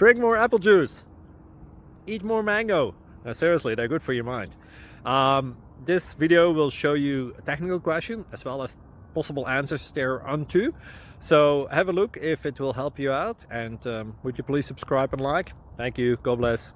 Drink more apple juice. Eat more mango. Seriously, they're good for your mind. This video will show you a technical question as well as possible answers thereunto. So have a look if it will help you out, and would you please subscribe and like? Thank you. God bless.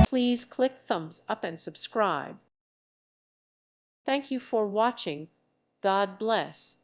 Please click thumbs up and subscribe. Thank you for watching. God bless.